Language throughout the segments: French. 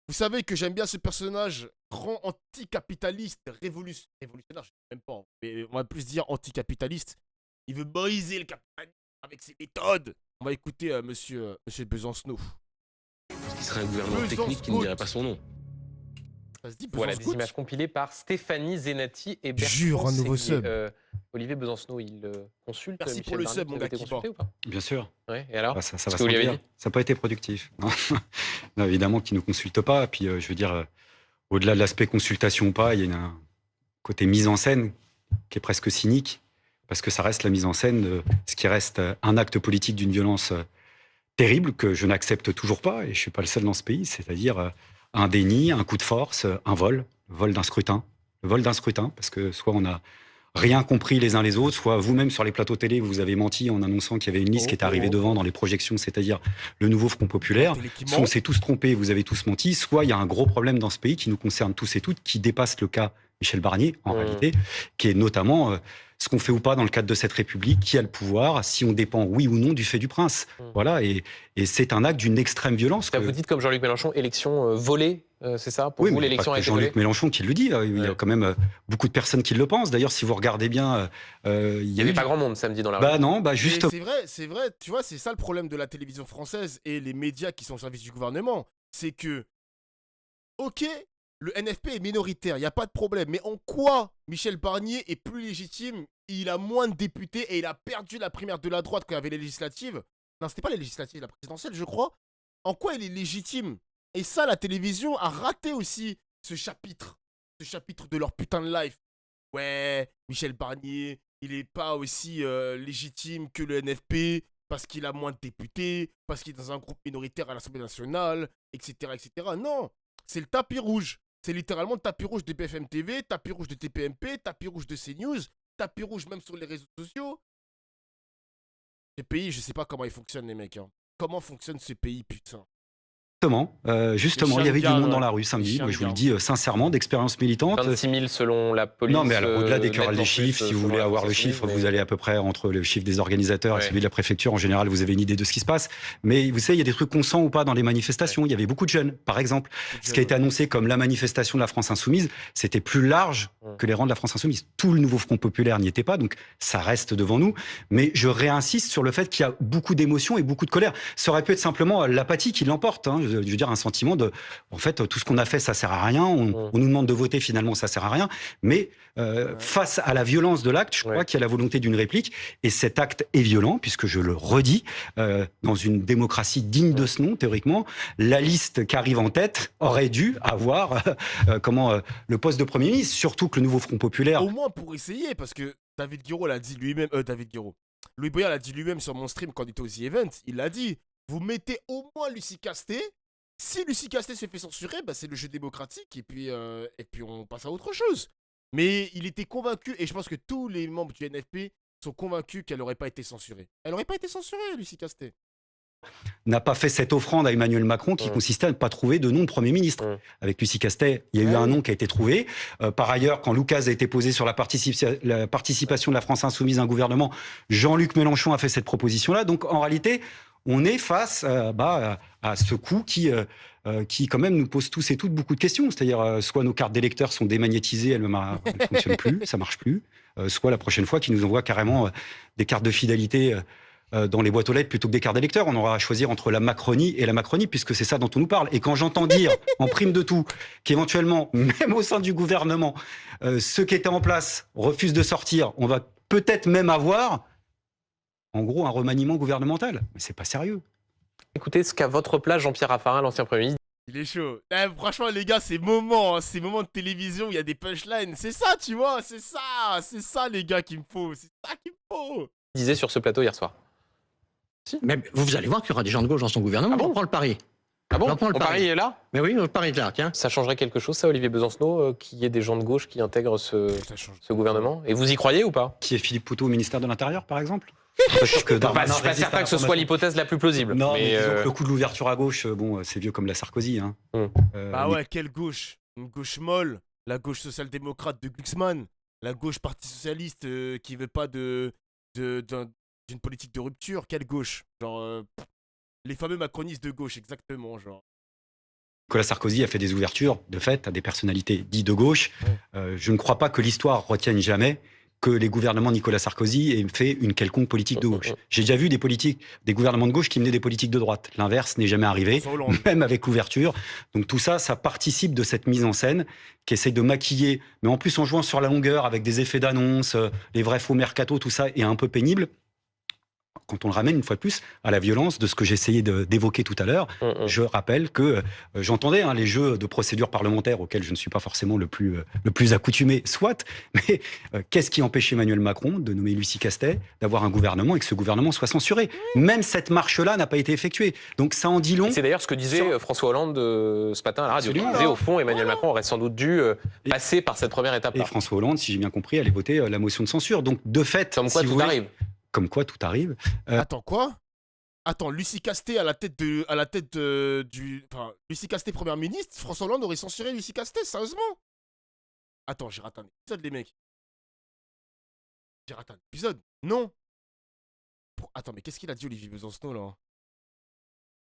Vous savez que j'aime bien ce personnage grand anticapitaliste, révolutionnaire, je sais même pas, mais on va plus dire anticapitaliste. Il veut briser le capitalisme avec ses méthodes. On va écouter monsieur Besancenot. Ce qui serait un gouvernement technique qui ne Besancenot. dirait pas son nom. Ça se dit Voilà, des Besancenot? images compilées par Stéphanie Zenati et Jure, Bertrand un nouveau Séguier. sub. Olivier Besancenot, il consulte Merci pour Michel le Barnier, sub, vous mon avez gars été qui bat. consulté ou pas? Bien sûr. Ouais, et alors? Bah, ça Qu'est-ce va que vous lui sans avez dire. dit? Ça n'a pas été productif. Non. Non, évidemment qu'ils ne nous consultent pas. Puis, je veux dire, au-delà de l'aspect consultation ou pas, il y a un côté mise en scène qui est presque cynique, parce que ça reste la mise en scène de ce qui reste un acte politique d'une violence terrible que je n'accepte toujours pas, et je ne suis pas le seul dans ce pays, c'est-à-dire un déni, un coup de force, un vol, le vol d'un scrutin. Le vol d'un scrutin, parce que soit on n'a rien compris les uns les autres, soit vous-même sur les plateaux télé, vous avez menti en annonçant qu'il y avait une liste qui était arrivée devant dans les projections, c'est-à-dire le nouveau Front Populaire. Soit on s'est tous trompés, vous avez tous menti, soit il y a un gros problème dans ce pays qui nous concerne tous et toutes, qui dépasse le cas Michel Barnier, en réalité, qui est notamment ce qu'on fait ou pas dans le cadre de cette République, qui a le pouvoir, si on dépend, oui ou non, du fait du prince. Voilà, et c'est un acte d'une extrême violence. Vous dites comme Jean-Luc Mélenchon, élection volée, c'est ça? Pour Oui, vous, mais l'élection pas a que été volée? Jean-Luc Mélenchon qui le dit, il y a quand même beaucoup de personnes qui le pensent. D'ailleurs, si vous regardez bien... il n'y avait pas grand monde samedi dans la rue. Bah non, bah juste... C'est vrai, tu vois, c'est ça le problème de la télévision française et les médias qui sont au service du gouvernement. C'est que, ok, le NFP est minoritaire, il n'y a pas de problème. Mais en quoi Michel Barnier est plus légitime? Il a moins de députés et il a perdu la primaire de la droite quand il y avait les législatives. Non, c'était pas les législatives, la présidentielle, je crois. En quoi il est légitime? Et ça, la télévision a raté aussi ce chapitre. Ce chapitre de leur putain de life. Ouais, Michel Barnier, il est pas aussi légitime que le NFP parce qu'il a moins de députés, parce qu'il est dans un groupe minoritaire à l'Assemblée nationale, etc., etc. Non, c'est le tapis rouge. C'est littéralement le tapis rouge de BFM TV, tapis rouge de TPMP, tapis rouge de CNews, tapis rouge même sur les réseaux sociaux. Ce pays, je sais pas comment il fonctionne, les mecs. Hein. Comment fonctionne ce pays, putain? Justement, il y avait du monde dans la rue samedi, moi, je vous le dis sincèrement, d'expérience militante. 26 000 selon la police. Non, mais alors, au-delà des querelles des chiffres, si vous voulez avoir le chiffre, vous allez à peu près entre le chiffre des organisateurs et celui de la préfecture. En général, vous avez une idée de ce qui se passe. Mais vous savez, il y a des trucs qu'on sent ou pas dans les manifestations. Il y avait beaucoup de jeunes, par exemple. Ce qui a été annoncé comme la manifestation de la France Insoumise, c'était plus large que les rangs de la France Insoumise. Tout le nouveau Front Populaire n'y était pas, donc ça reste devant nous. Mais je réinsiste sur le fait qu'il y a beaucoup d'émotions et beaucoup de colère. Ça aurait pu être simplement l'apathie qui l'emporte. Hein. Je veux dire, un sentiment de, en fait, tout ce qu'on a fait, ça sert à rien. On nous demande de voter, finalement, ça sert à rien. Mais face à la violence de l'acte, je crois qu'il y a la volonté d'une réplique. Et cet acte est violent, puisque je le redis, dans une démocratie digne de ce nom, théoriquement, la liste qui arrive en tête aurait dû avoir le poste de Premier ministre. Surtout que le nouveau Front Populaire... Au moins pour essayer, parce que David Guiraud l'a dit lui-même, Louis Boyard l'a dit lui-même sur mon stream quand il était aux The Event, il l'a dit, vous mettez au moins Lucie Casté. Si Lucie Casté se fait censurer, bah c'est le jeu démocratique et puis on passe à autre chose. Mais il était convaincu, et je pense que tous les membres du NFP sont convaincus qu'elle n'aurait pas été censurée. Elle n'aurait pas été censurée, Lucie Casté. N'a pas fait cette offrande à Emmanuel Macron qui consistait à ne pas trouver de nom de Premier ministre. Avec Lucie Castet, il y a eu un nom qui a été trouvé. Par ailleurs, quand Lucas a été posé sur la participation de la France Insoumise à un gouvernement, Jean-Luc Mélenchon a fait cette proposition-là. Donc, en réalité, on est face à ce coup qui, quand même, nous pose tous et toutes beaucoup de questions. C'est-à-dire, soit nos cartes d'électeurs sont démagnétisées, elles ne fonctionnent plus, ça ne marche plus. Soit la prochaine fois, qu'ils nous envoient carrément des cartes de fidélité dans les boîtes aux lettres plutôt que des cartes d'électeurs. On aura à choisir entre la Macronie et la Macronie, puisque c'est ça dont on nous parle. Et quand j'entends dire, en prime de tout, qu'éventuellement, même au sein du gouvernement, ceux qui étaient en place refusent de sortir, on va peut-être même avoir, en gros, un remaniement gouvernemental. Mais c'est pas sérieux. Écoutez ce qu'à votre place, Jean-Pierre Raffarin, l'ancien Premier ministre. Il est chaud. Franchement, les gars, ces moments de télévision où il y a des punchlines, c'est ça, tu vois, c'est ça, les gars, qu'il me faut. C'est ça qu'il me faut. Disait sur ce plateau hier soir. Si. Mais vous allez voir qu'il y aura des gens de gauche dans son gouvernement. Ah bon? On prend le pari. Ah bon? On parie est là? Mais oui, on parie est là, tiens. Ça changerait quelque chose, ça, Olivier Besancenot, qu'il y ait des gens de gauche qui intègrent ce gouvernement? Et vous y croyez ou pas? Qui est Philippe Poutou au ministère de l'Intérieur, par exemple? Je suis pas certain que ce soit l'hypothèse la plus plausible. Non, mais disons que le coup de l'ouverture à gauche, bon, c'est vieux comme la Sarkozy. Hein. Bah ouais, quelle gauche? Une gauche molle, la gauche social-démocrate de Glucksmann, la gauche parti socialiste qui veut pas d'une politique de rupture. Quelle gauche? Genre, les fameux macronistes de gauche, exactement, genre. Nicolas Sarkozy a fait des ouvertures, de fait, à des personnalités dites de gauche. Je ne crois pas que l'histoire retienne jamais que les gouvernements Nicolas Sarkozy aient fait une quelconque politique de gauche. J'ai déjà vu des gouvernements de gauche qui menaient des politiques de droite. L'inverse n'est jamais arrivé, même avec l'ouverture. Donc tout ça, ça participe de cette mise en scène qui essaye de maquiller, mais en plus en jouant sur la longueur avec des effets d'annonce, les vrais faux mercato, tout ça est un peu pénible. Quand on le ramène une fois de plus à la violence de ce que j'essayais d'évoquer tout à l'heure, je rappelle que j'entendais les jeux de procédure parlementaire auxquels je ne suis pas forcément le plus accoutumé, soit, mais qu'est-ce qui empêche Emmanuel Macron de nommer Lucie Castet, d'avoir un gouvernement et que ce gouvernement soit censuré? Même cette marche-là n'a pas été effectuée. Donc ça en dit long. C'est d'ailleurs ce que disait François Hollande ce matin à la radio. Il disait au fond, Emmanuel Macron aurait sans doute dû passer par cette première étape-là. Et François Hollande, si j'ai bien compris, allait voter la motion de censure. Donc de fait, comme quoi tout arrive. Comme quoi tout arrive. Attends, quoi? Attends, Lucie Castet à la tête du... Enfin, Lucie Castet première ministre, François Hollande aurait censuré Lucie Castet, sérieusement? Attends, j'ai raté un épisode, les mecs. J'ai raté un épisode? Non. Attends, mais qu'est-ce qu'il a dit, Olivier Besancenot, là?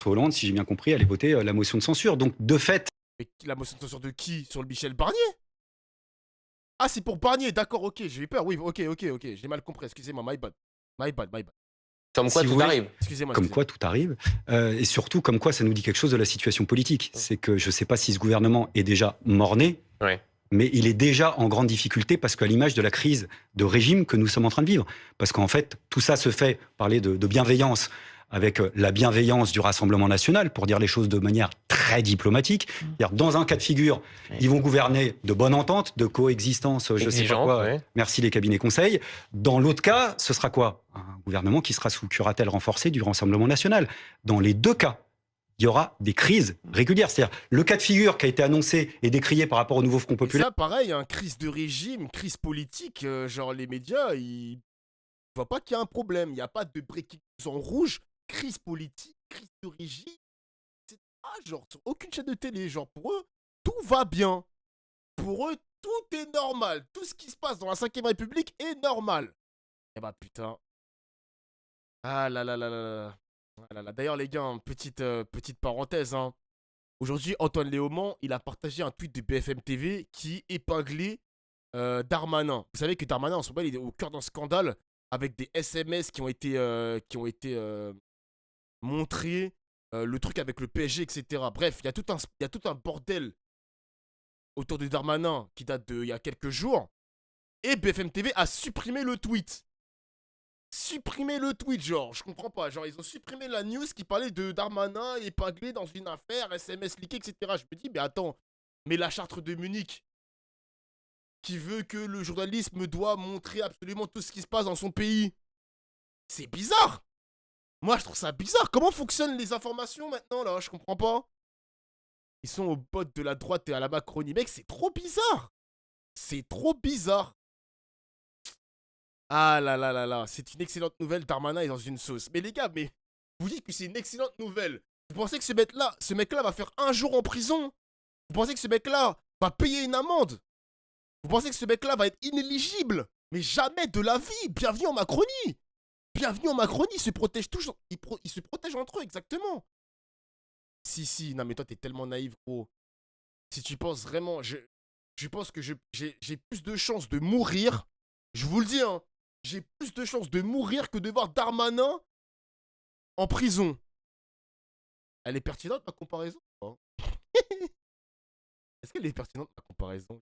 François Hollande, si j'ai bien compris, allait voter la motion de censure. Donc, de fait... Mais la motion de censure de qui? Sur le Michel Barnier? Ah, c'est pour Barnier, d'accord, ok, j'ai eu peur, oui, ok, j'ai mal compris, excusez-moi, my bad. Comme quoi tout arrive. Excusez-moi. Comme quoi tout arrive. Et surtout, comme quoi ça nous dit quelque chose de la situation politique. C'est que je ne sais pas si ce gouvernement est déjà mort-né, mais il est déjà en grande difficulté parce qu'à l'image de la crise de régime que nous sommes en train de vivre. Parce qu'en fait, tout ça se fait, parler de bienveillance, avec la bienveillance du Rassemblement national, pour dire les choses de manière très diplomatique. Dans un cas de figure, ils vont gouverner de bonne entente, de coexistence, je ne sais pas quoi. Merci les cabinets conseils. Dans l'autre cas, ce sera quoi? Un gouvernement qui sera sous curatelle renforcée du Rassemblement national. Dans les deux cas, il y aura des crises régulières. C'est-à-dire, le cas de figure qui a été annoncé et décrié par rapport au nouveau Front populaire... Et ça, pareil, crise de régime, crise politique, genre les médias, ils ne voient pas qu'il y a un problème. Il n'y a pas de breaking news en rouge. Crise politique, crise de régime, etc. Genre, sur aucune chaîne de télé, genre, pour eux, tout va bien. Pour eux, tout est normal. Tout ce qui se passe dans la 5ème République est normal. Eh bah, putain. Ah là là là là là. D'ailleurs, les gars, petite parenthèse. Aujourd'hui, Antoine Léaumont, il a partagé un tweet de BFM TV qui épinglait Darmanin. Vous savez que Darmanin, en ce moment, il est au cœur d'un scandale avec des SMS qui ont été montrer le truc avec le PSG, etc. Bref, il y a tout un bordel autour de Darmanin qui date d'il y a quelques jours. Et BFM TV a supprimé le tweet. Genre, je comprends pas. Genre, ils ont supprimé la news qui parlait de Darmanin épinglé dans une affaire, SMS leaké, etc. Je me dis, mais attends, mais la charte de Munich qui veut que le journalisme doit montrer absolument tout ce qui se passe dans son pays. C'est bizarre. Moi, je trouve ça bizarre. Comment fonctionnent les informations maintenant, là? Je comprends pas. Ils sont au bot de la droite et à la Macronie. Mec, c'est trop bizarre. C'est trop bizarre. Ah là là là là. C'est une excellente nouvelle. Darmanin est dans une sauce. Mais les gars, mais vous dites que c'est une excellente nouvelle. Vous pensez que ce mec-là va faire 1 jour en prison? Vous pensez que ce mec-là va payer une amende? Vous pensez que ce mec-là va être inéligible? Mais jamais de la vie. Bienvenue en Macronie. Bienvenue en Macronie, ils se protègent toujours. Ils se protègent entre eux, exactement. Si, non mais toi t'es tellement naïf, gros. Si tu penses vraiment, je pense que j'ai plus de chances de mourir. Je vous le dis, j'ai plus de chances de mourir que de voir Darmanin en prison. Elle est pertinente, ma comparaison? Est-ce qu'elle est pertinente, ma comparaison?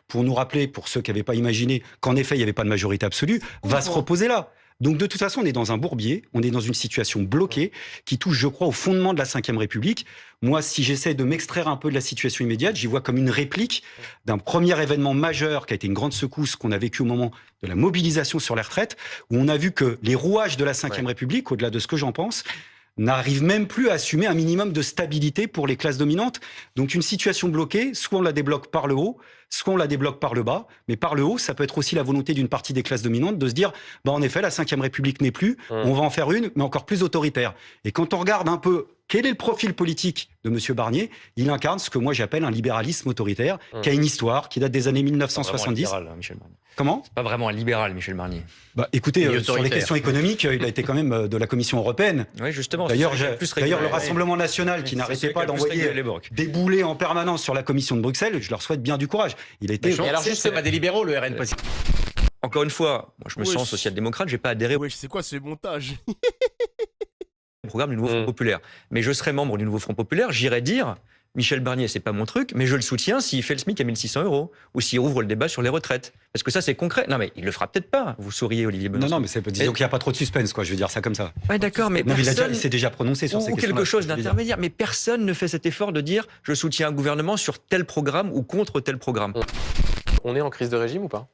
Pour nous rappeler, pour ceux qui n'avaient pas imaginé qu'en effet il n'y avait pas de majorité absolue, va se reposer là. Donc de toute façon, on est dans un bourbier, on est dans une situation bloquée qui touche, je crois, au fondement de la 5ème République. Moi, si j'essaie de m'extraire un peu de la situation immédiate, j'y vois comme une réplique d'un premier événement majeur qui a été une grande secousse qu'on a vécu au moment de la mobilisation sur les retraites, où on a vu que les rouages de la 5ème République, au-delà de ce que j'en pense, n'arrivent même plus à assumer un minimum de stabilité pour les classes dominantes. Donc une situation bloquée, soit on la débloque par le haut, soit on la débloque par le bas. Mais par le haut, ça peut être aussi la volonté d'une partie des classes dominantes de se dire, en effet, la 5ème République n'est plus, on va en faire une, mais encore plus autoritaire. Et quand on regarde un peu Quel est le profil politique de M. Barnier? Il incarne ce que moi j'appelle un libéralisme autoritaire, qui a une histoire, qui date des années 1970. Pas vraiment un libéral, Michel Barnier. Comment? C'est pas vraiment un libéral, Michel Barnier. Bah, écoutez, Il est sur les autoritaire. questions économiques, il a été quand même de la Commission européenne. Oui, justement. D'ailleurs, c'est plus le régulier. Rassemblement national, qui C'est n'arrêtait celui pas qui a le plus d'envoyer régulé les banques. des boulets en permanence sur la Commission de Bruxelles, je leur souhaite bien du courage. Il a été... Mais alors, juste- c'est pas des libéraux, le RN. Encore une fois, moi, je me Wesh. sens social-démocrate, j'ai pas adhéré au Wesh, c'est quoi ce montage? programme du Nouveau Front Populaire. Mais je serai membre du Nouveau Front Populaire, j'irai dire, Michel Barnier, c'est pas mon truc, mais je le soutiens s'il fait le SMIC à 1600 €, ou s'il ouvre le débat sur les retraites. Parce que ça, c'est concret. Non, mais il le fera peut-être pas. Vous souriez, Olivier Non, Besançon. non, mais disons qu'il n'y a pas trop de suspense, quoi. Je veux dire ça comme ça. Ouais, d'accord, mais Non, mais personne... il s'est déjà prononcé sur ces ou questions. quelque chose d'intermédiaire. Mais personne ne fait cet effort de dire je soutiens un gouvernement sur tel programme ou contre tel programme. On est en crise de régime ou pas?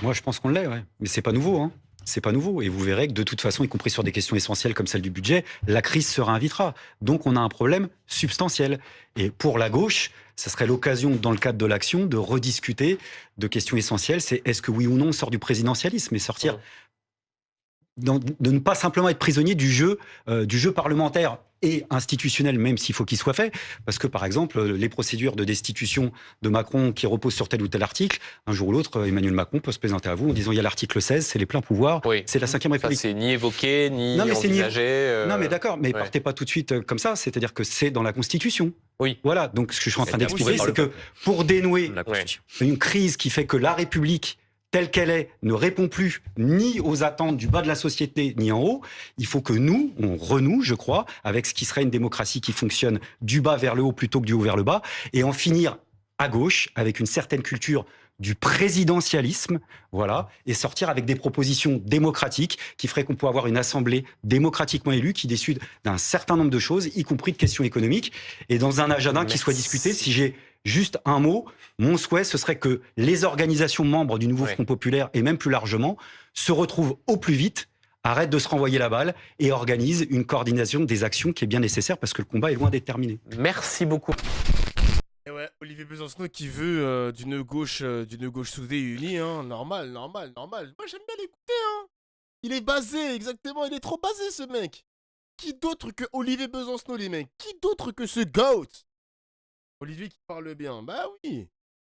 Moi, je pense qu'on l'est, ouais. Mais c'est pas nouveau, hein. C'est pas nouveau. Et vous verrez que de toute façon, y compris sur des questions essentielles comme celle du budget, la crise se réinvitera. Donc, on a un problème substantiel. Et pour la gauche, ça serait l'occasion, dans le cadre de l'action, de rediscuter de questions essentielles. C'est est-ce que oui ou non on sort du présidentialisme et sortir de ne pas simplement être prisonnier du jeu parlementaire et institutionnel, même s'il faut qu'il soit fait. Parce que, par exemple, les procédures de destitution de Macron qui reposent sur tel ou tel article, un jour ou l'autre, Emmanuel Macron peut se présenter à vous en disant il y a l'article 16, c'est les pleins pouvoirs, Oui. c'est la 5e Ça, République. c'est ni évoqué, ni Non, mais c'est ni- envisagé. Non, mais d'accord, mais ouais. partez pas tout de suite comme ça, c'est-à-dire que c'est dans la Constitution. Oui. Voilà, donc ce que je suis en train C'est d'expliquer, approuvé c'est par que pour dénouer La Constitution. une crise qui fait que la République, telle qu'elle est, ne répond plus ni aux attentes du bas de la société, ni en haut, il faut que nous, on renoue, je crois, avec ce qui serait une démocratie qui fonctionne du bas vers le haut plutôt que du haut vers le bas, et en finir à gauche, avec une certaine culture du présidentialisme, voilà, et sortir avec des propositions démocratiques qui feraient qu'on pourrait avoir une assemblée démocratiquement élue qui décide d'un certain nombre de choses, y compris de questions économiques, et dans un agenda qui soit discuté. Si j'ai juste un mot, mon souhait, ce serait que les organisations membres du Nouveau Ouais. Front Populaire, et même plus largement, se retrouvent au plus vite, arrêtent de se renvoyer la balle, et organisent une coordination des actions qui est bien nécessaire, parce que le combat est loin d'être terminé. Merci beaucoup. Et ouais, Olivier Besancenot qui veut d'une gauche soudée et unie, hein. Normal. Moi, j'aime bien l'écouter, hein. Il est basé, exactement. Il est trop basé, ce mec. Qui d'autre que Olivier Besancenot, les mecs? Qui d'autre que ce GOAT? Olivier qui parle bien. Bah oui.